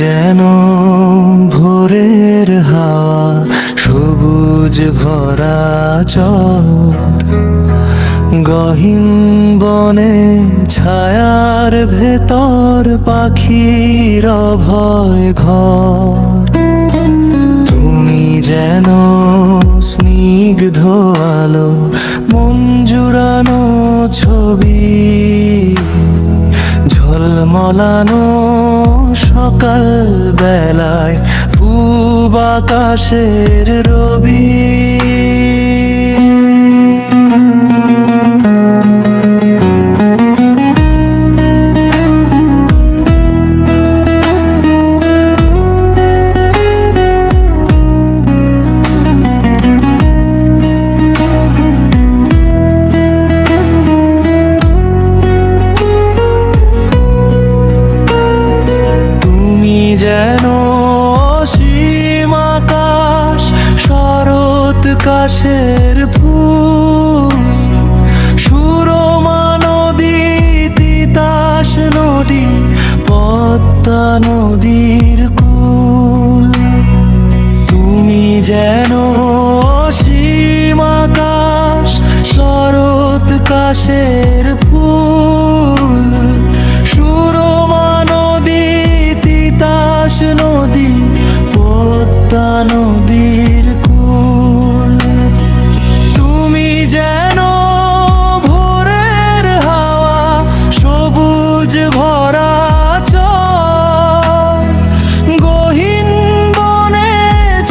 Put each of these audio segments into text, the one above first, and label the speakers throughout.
Speaker 1: যেন ভোরের হাওয়া, সবুজ ভরা চর, গহীন বনে ছায়ার ভেতর পাখির অভয় ঘর। তুমি যেন স্নিগ্ধ আলো, মন জুড়ানো ছবি, ঝলমলানো সকাল বেলায় পূব আকাশের রবি। যেন অসীম আকাশ, শরৎ কাশের ফুল, সুরমা নদী, তিতাস নদী, পদ্মা নদীর কুল। তুমি যেন অসীম আকাশ, শরৎ কাশের ফুল, সুরমা নদী, তিতাস নদী, পদ্মা নদীর কুল। তুমি যেন ভোরের হাওয়া, সবুজ ভরা চর, গহীন বনে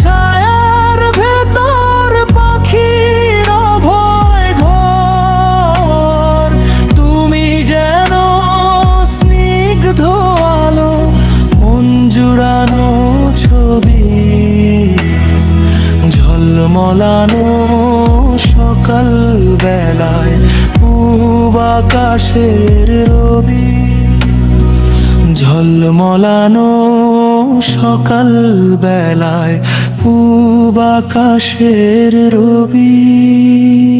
Speaker 1: ছায়ার ভেতর পাখির অভয় ঘর। তুমি যেন স্নিগ্ধ আলো, মন জুড়ানো ছবি, ঝলমলানো সকাল বেলায় পূব আকাশের রবি। ঝলমলানো সকাল বেলায় পূব আকাশের রবি।